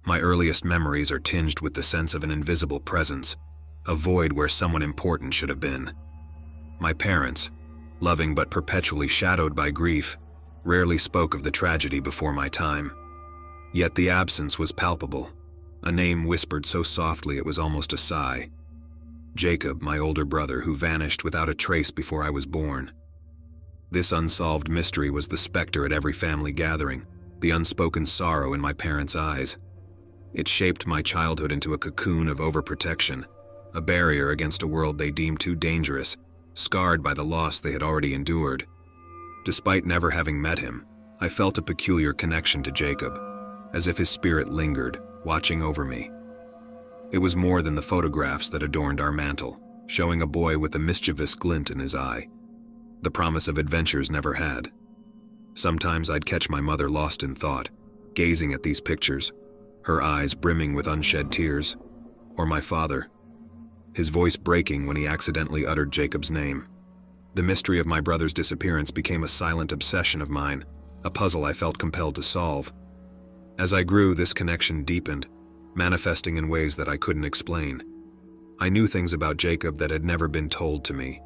My earliest memories are tinged with the sense of an invisible presence, a void where someone important should have been. My parents, loving but perpetually shadowed by grief, rarely spoke of the tragedy before my time. Yet the absence was palpable, a name whispered so softly it was almost a sigh. Jacob, my older brother, who vanished without a trace before I was born. This unsolved mystery was the specter at every family gathering, the unspoken sorrow in my parents' eyes. It shaped my childhood into a cocoon of overprotection, a barrier against a world they deemed too dangerous, scarred by the loss they had already endured. Despite never having met him, I felt a peculiar connection to Jacob, as if his spirit lingered, watching over me. It was more than the photographs that adorned our mantel, showing a boy with a mischievous glint in his eye, the promise of adventures never had. Sometimes I'd catch my mother lost in thought, gazing at these pictures, her eyes brimming with unshed tears, or my father, his voice breaking when he accidentally uttered Jacob's name. The mystery of my brother's disappearance became a silent obsession of mine, a puzzle I felt compelled to solve. As I grew, this connection deepened, manifesting in ways that I couldn't explain. I knew things about Jacob that had never been told to me.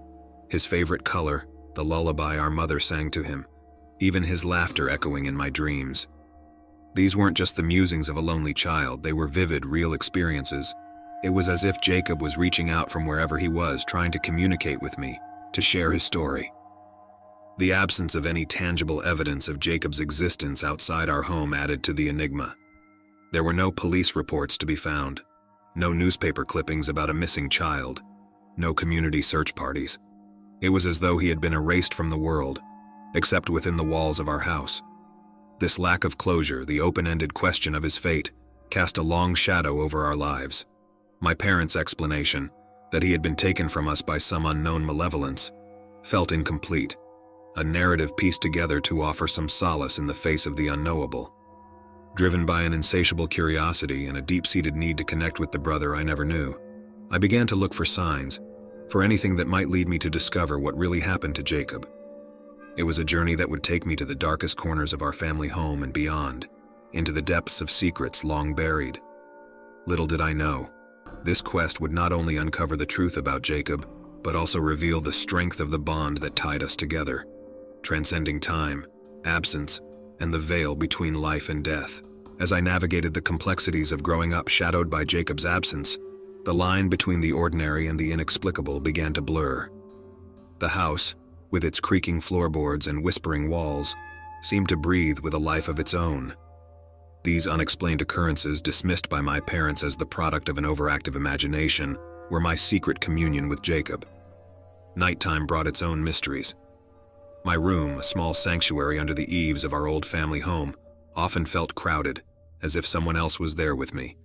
His favorite color, the lullaby our mother sang to him, even his laughter echoing in my dreams. These weren't just the musings of a lonely child, they were vivid, real experiences. It was as if Jacob was reaching out from wherever he was, trying to communicate with me, to share his story. The absence of any tangible evidence of Jacob's existence outside our home added to the enigma. There were no police reports to be found, no newspaper clippings about a missing child, no community search parties. It was as though he had been erased from the world, except within the walls of our house. This lack of closure, the open-ended question of his fate, cast a long shadow over our lives. My parents' explanation, that he had been taken from us by some unknown malevolence, felt incomplete, a narrative pieced together to offer some solace in the face of the unknowable. Driven by an insatiable curiosity and a deep-seated need to connect with the brother I never knew, I began to look for signs, for anything that might lead me to discover what really happened to Jacob. It was a journey that would take me to the darkest corners of our family home and beyond, into the depths of secrets long buried. Little did I know, this quest would not only uncover the truth about Jacob, but also reveal the strength of the bond that tied us together, transcending time, absence, and the veil between life and death. As I navigated the complexities of growing up shadowed by Jacob's absence, the line between the ordinary and the inexplicable began to blur. The house, with its creaking floorboards and whispering walls, seemed to breathe with a life of its own. These unexplained occurrences, dismissed by my parents as the product of an overactive imagination, were my secret communion with Jacob. Nighttime brought its own mysteries. My room, a small sanctuary under the eaves of our old family home, often felt crowded, as if someone else was there with me.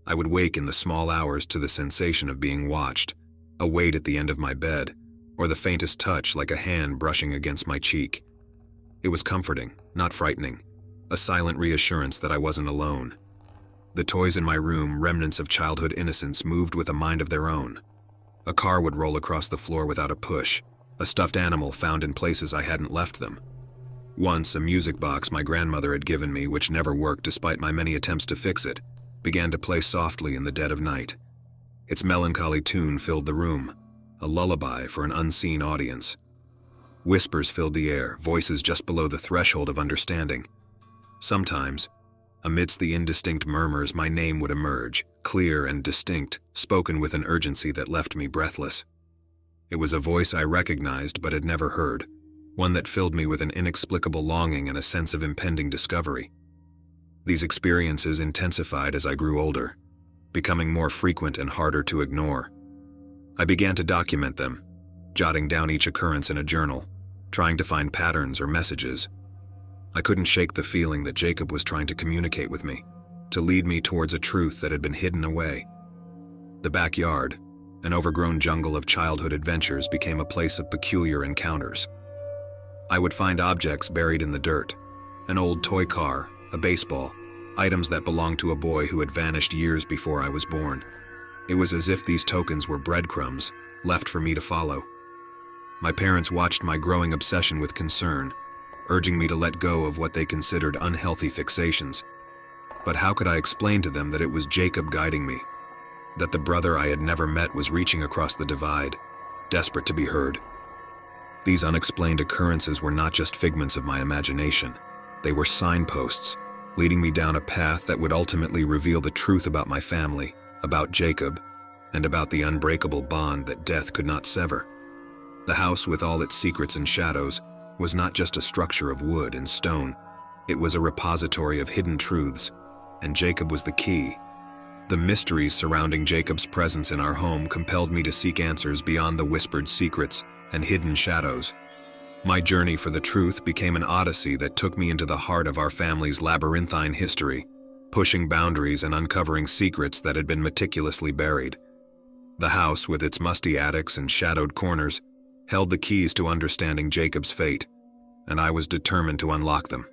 I would wake in the small hours to the sensation of being watched, a weight at the end of my bed, or the faintest touch like a hand brushing against my cheek. It was comforting, not frightening, a silent reassurance that I wasn't alone. The toys in my room, remnants of childhood innocence, moved with a mind of their own. A car would roll across the floor without a push, a stuffed animal found in places I hadn't left them. Once, a music box my grandmother had given me, which never worked despite my many attempts to fix it, began to play softly in the dead of night. Its melancholy tune filled the room, a lullaby for an unseen audience. Whispers filled the air, voices just below the threshold of understanding. Sometimes, amidst the indistinct murmurs, my name would emerge, clear and distinct, spoken with an urgency that left me breathless. It was a voice I recognized but had never heard, one that filled me with an inexplicable longing and a sense of impending discovery. These experiences intensified as I grew older, becoming more frequent and harder to ignore. I began to document them, jotting down each occurrence in a journal, trying to find patterns or messages. I couldn't shake the feeling that Jacob was trying to communicate with me, to lead me towards a truth that had been hidden away. The backyard, an overgrown jungle of childhood adventures, became a place of peculiar encounters. I would find objects buried in the dirt, an old toy car, a baseball, items that belonged to a boy who had vanished years before I was born. It was as if these tokens were breadcrumbs, left for me to follow. My parents watched my growing obsession with concern, urging me to let go of what they considered unhealthy fixations. But how could I explain to them that it was Jacob guiding me? That the brother I had never met was reaching across the divide, desperate to be heard? These unexplained occurrences were not just figments of my imagination. They were signposts, leading me down a path that would ultimately reveal the truth about my family, about Jacob, and about the unbreakable bond that death could not sever. The house, with all its secrets and shadows, was not just a structure of wood and stone. It was a repository of hidden truths, and Jacob was the key. The mysteries surrounding Jacob's presence in our home compelled me to seek answers beyond the whispered secrets and hidden shadows. My journey for the truth became an odyssey that took me into the heart of our family's labyrinthine history, pushing boundaries and uncovering secrets that had been meticulously buried. The house, with its musty attics and shadowed corners, held the keys to understanding Jacob's fate, and I was determined to unlock them.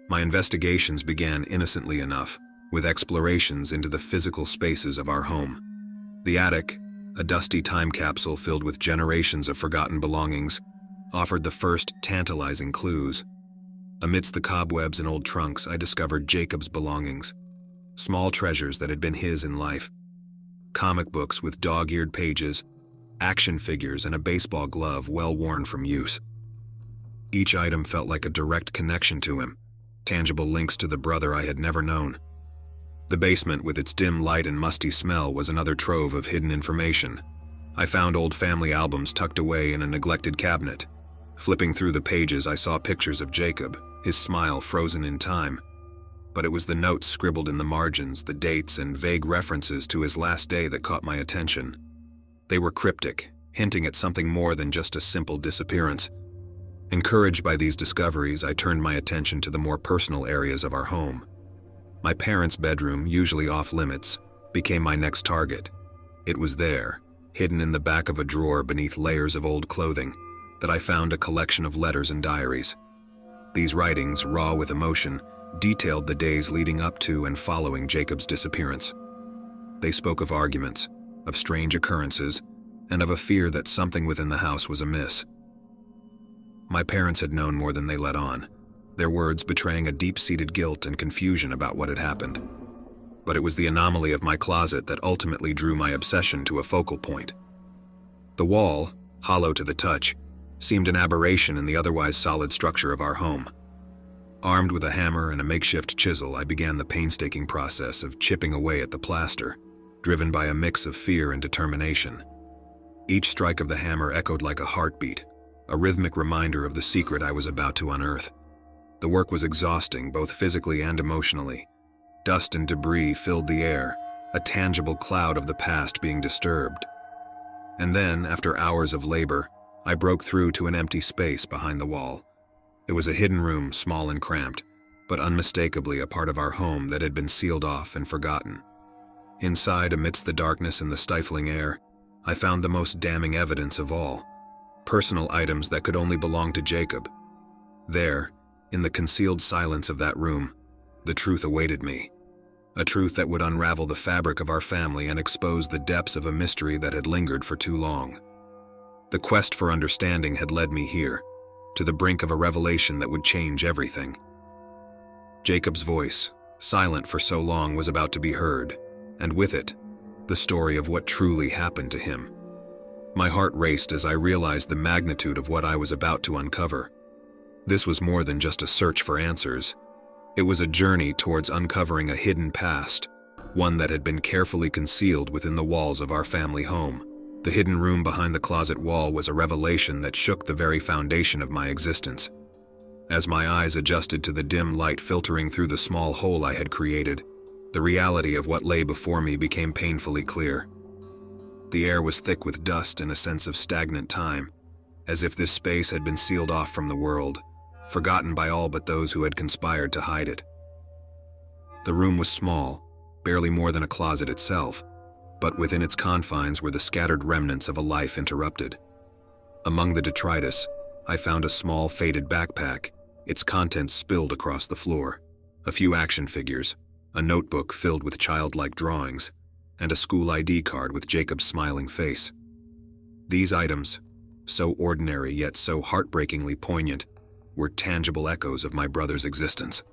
My investigations began innocently enough, with explorations into the physical spaces of our home. The attic, a dusty time capsule filled with generations of forgotten belongings, offered the first tantalizing clues. Amidst the cobwebs and old trunks, I discovered Jacob's belongings, small treasures that had been his in life. Comic books with dog-eared pages, action figures, and a baseball glove well worn from use. Each item felt like a direct connection to him, tangible links to the brother I had never known. The basement, with its dim light and musty smell, was another trove of hidden information. I found old family albums tucked away in a neglected cabinet. Flipping through the pages, I saw pictures of Jacob, his smile frozen in time. But it was the notes scribbled in the margins, the dates, and vague references to his last day that caught my attention. They were cryptic, hinting at something more than just a simple disappearance. Encouraged by these discoveries, I turned my attention to the more personal areas of our home. My parents' bedroom, usually off-limits, became my next target. It was there, hidden in the back of a drawer beneath layers of old clothing, that I found a collection of letters and diaries. These writings, raw with emotion, detailed the days leading up to and following Jacob's disappearance. They spoke of arguments, of strange occurrences, and of a fear that something within the house was amiss. My parents had known more than they let on, their words betraying a deep-seated guilt and confusion about what had happened. But it was the anomaly of my closet that ultimately drew my obsession to a focal point. The wall, hollow to the touch, seemed an aberration in the otherwise solid structure of our home. Armed with a hammer and a makeshift chisel, I began the painstaking process of chipping away at the plaster, driven by a mix of fear and determination. Each strike of the hammer echoed like a heartbeat, a rhythmic reminder of the secret I was about to unearth. The work was exhausting, both physically and emotionally. Dust and debris filled the air, a tangible cloud of the past being disturbed. And then, after hours of labor, I broke through to an empty space behind the wall. It was a hidden room, small and cramped, but unmistakably a part of our home that had been sealed off and forgotten. Inside, amidst the darkness and the stifling air, I found the most damning evidence of all: personal items that could only belong to Jacob. There, in the concealed silence of that room, the truth awaited me. A truth that would unravel the fabric of our family and expose the depths of a mystery that had lingered for too long. The quest for understanding had led me here, to the brink of a revelation that would change everything. Jacob's voice, silent for so long, was about to be heard, and with it, the story of what truly happened to him. My heart raced as I realized the magnitude of what I was about to uncover. This was more than just a search for answers. It was a journey towards uncovering a hidden past, one that had been carefully concealed within the walls of our family home. The hidden room behind the closet wall was a revelation that shook the very foundation of my existence. As my eyes adjusted to the dim light filtering through the small hole I had created, the reality of what lay before me became painfully clear. The air was thick with dust and a sense of stagnant time, as if this space had been sealed off from the world, forgotten by all but those who had conspired to hide it. The room was small, barely more than a closet itself, but within its confines were the scattered remnants of a life interrupted. Among the detritus, I found a small faded backpack, its contents spilled across the floor, a few action figures, a notebook filled with childlike drawings, and a school ID card with Jacob's smiling face. These items, so ordinary yet so heartbreakingly poignant, were tangible echoes of my brother's existence.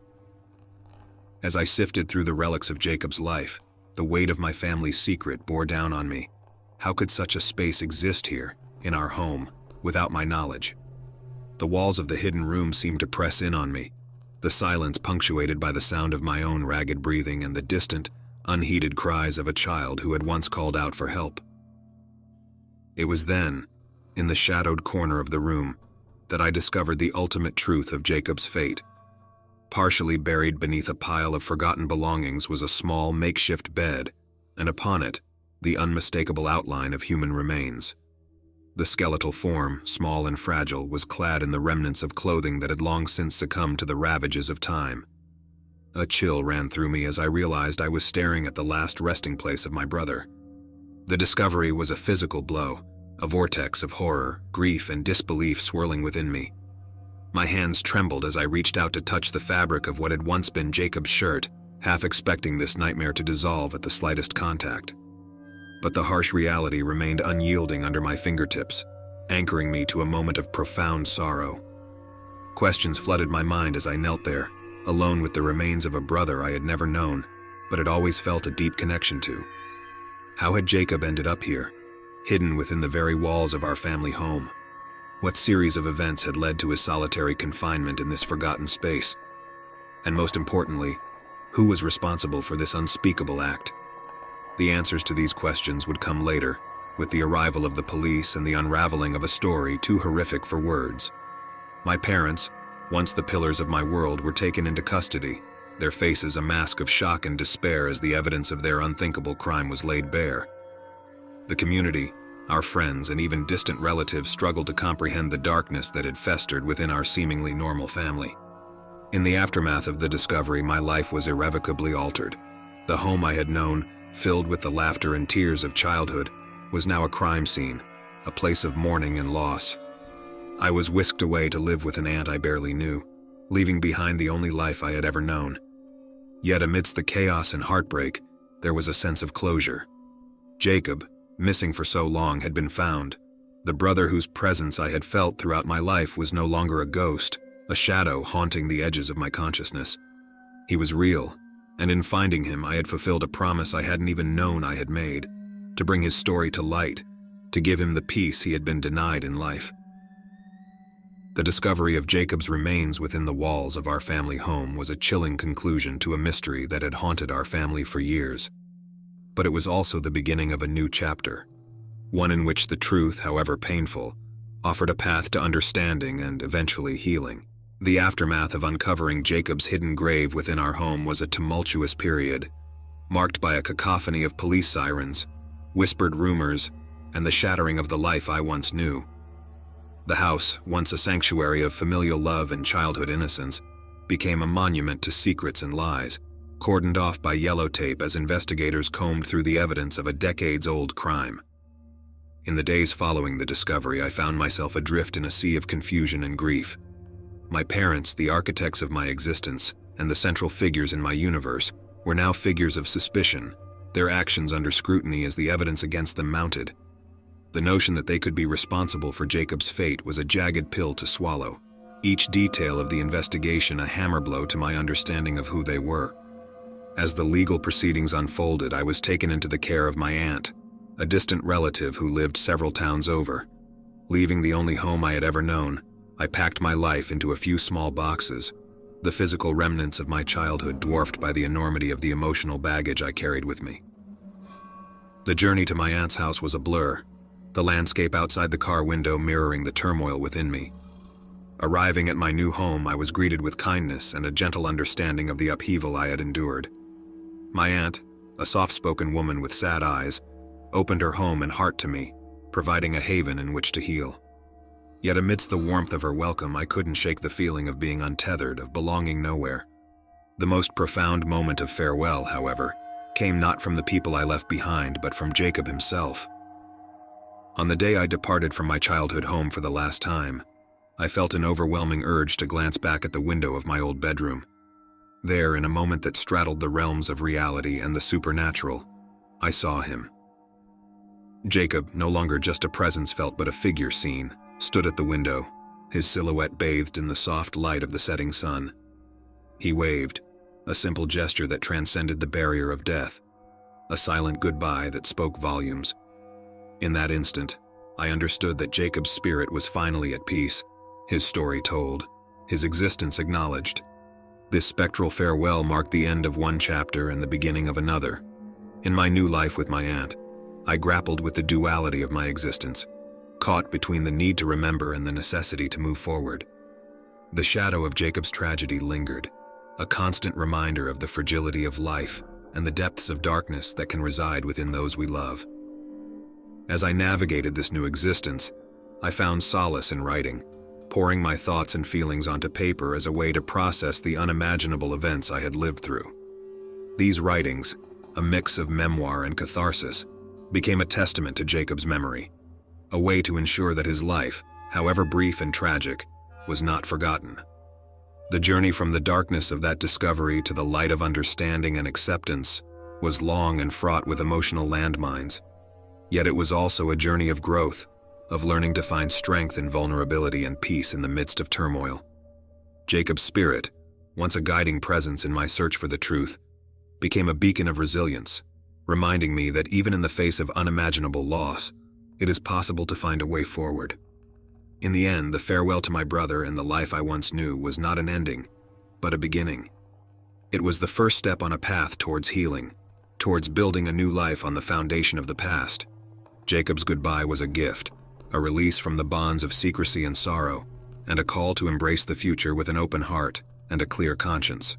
As I sifted through the relics of Jacob's life, the weight of my family's secret bore down on me. How could such a space exist here, in our home, without my knowledge? The walls of the hidden room seemed to press in on me, the silence punctuated by the sound of my own ragged breathing and the distant, unheeded cries of a child who had once called out for help. It was then, in the shadowed corner of the room, that I discovered the ultimate truth of Jacob's fate. Partially buried beneath a pile of forgotten belongings was a small, makeshift bed, and upon it, the unmistakable outline of human remains. The skeletal form, small and fragile, was clad in the remnants of clothing that had long since succumbed to the ravages of time. A chill ran through me as I realized I was staring at the last resting place of my brother. The discovery was a physical blow, a vortex of horror, grief, and disbelief swirling within me. My hands trembled as I reached out to touch the fabric of what had once been Jacob's shirt, half expecting this nightmare to dissolve at the slightest contact. But the harsh reality remained unyielding under my fingertips, anchoring me to a moment of profound sorrow. Questions flooded my mind as I knelt there, alone with the remains of a brother I had never known, but had always felt a deep connection to. How had Jacob ended up here, hidden within the very walls of our family home? What series of events had led to his solitary confinement in this forgotten space? And most importantly, who was responsible for this unspeakable act? The answers to these questions would come later, with the arrival of the police and the unraveling of a story too horrific for words. My parents, once the pillars of my world, were taken into custody, their faces a mask of shock and despair as the evidence of their unthinkable crime was laid bare. The community, our friends, and even distant relatives struggled to comprehend the darkness that had festered within our seemingly normal family. In the aftermath of the discovery, my life was irrevocably altered. The home I had known, filled with the laughter and tears of childhood, was now a crime scene, a place of mourning and loss. I was whisked away to live with an aunt I barely knew, leaving behind the only life I had ever known. Yet amidst the chaos and heartbreak, there was a sense of closure. Jacob, missing for so long, had been found. The brother whose presence I had felt throughout my life was no longer a ghost, a shadow haunting the edges of my consciousness. He was real, and in finding him I had fulfilled a promise I hadn't even known I had made, to bring his story to light, to give him the peace he had been denied in life. The discovery of Jacob's remains within the walls of our family home was a chilling conclusion to a mystery that had haunted our family for years. But it was also the beginning of a new chapter, one in which the truth, however painful, offered a path to understanding and eventually healing. The aftermath of uncovering Jacob's hidden grave within our home was a tumultuous period, marked by a cacophony of police sirens, whispered rumors, and the shattering of the life I once knew. The house, once a sanctuary of familial love and childhood innocence, became a monument to secrets and lies, cordoned off by yellow tape as investigators combed through the evidence of a decades-old crime. In the days following the discovery, I found myself adrift in a sea of confusion and grief. My parents, the architects of my existence, and the central figures in my universe, were now figures of suspicion, their actions under scrutiny as the evidence against them mounted. The notion that they could be responsible for Jacob's fate was a jagged pill to swallow, each detail of the investigation a hammer blow to my understanding of who they were. As the legal proceedings unfolded, I was taken into the care of my aunt, a distant relative who lived several towns over. Leaving the only home I had ever known, I packed my life into a few small boxes, the physical remnants of my childhood dwarfed by the enormity of the emotional baggage I carried with me. The journey to my aunt's house was a blur, the landscape outside the car window mirroring the turmoil within me. Arriving at my new home, I was greeted with kindness and a gentle understanding of the upheaval I had endured. My aunt, a soft-spoken woman with sad eyes, opened her home and heart to me, providing a haven in which to heal. Yet amidst the warmth of her welcome, I couldn't shake the feeling of being untethered, of belonging nowhere. The most profound moment of farewell, however, came not from the people I left behind, but from Jacob himself. On the day I departed from my childhood home for the last time, I felt an overwhelming urge to glance back at the window of my old bedroom. There, in a moment that straddled the realms of reality and the supernatural, I saw him. Jacob, no longer just a presence felt but a figure seen, stood at the window, his silhouette bathed in the soft light of the setting sun. He waved, a simple gesture that transcended the barrier of death, a silent goodbye that spoke volumes. In that instant, I understood that Jacob's spirit was finally at peace, his story told, his existence acknowledged. This spectral farewell marked the end of one chapter and the beginning of another. In my new life with my aunt, I grappled with the duality of my existence, caught between the need to remember and the necessity to move forward. The shadow of Jacob's tragedy lingered, a constant reminder of the fragility of life and the depths of darkness that can reside within those we love. As I navigated this new existence, I found solace in writing, pouring my thoughts and feelings onto paper as a way to process the unimaginable events I had lived through. These writings, a mix of memoir and catharsis, became a testament to Jacob's memory, a way to ensure that his life, however brief and tragic, was not forgotten. The journey from the darkness of that discovery to the light of understanding and acceptance was long and fraught with emotional landmines, yet it was also a journey of growth, of learning to find strength in vulnerability and peace in the midst of turmoil. Jacob's spirit, once a guiding presence in my search for the truth, became a beacon of resilience, reminding me that even in the face of unimaginable loss, it is possible to find a way forward. In the end, the farewell to my brother and the life I once knew was not an ending, but a beginning. It was the first step on a path towards healing, towards building a new life on the foundation of the past. Jacob's goodbye was a gift, a release from the bonds of secrecy and sorrow, and a call to embrace the future with an open heart and a clear conscience.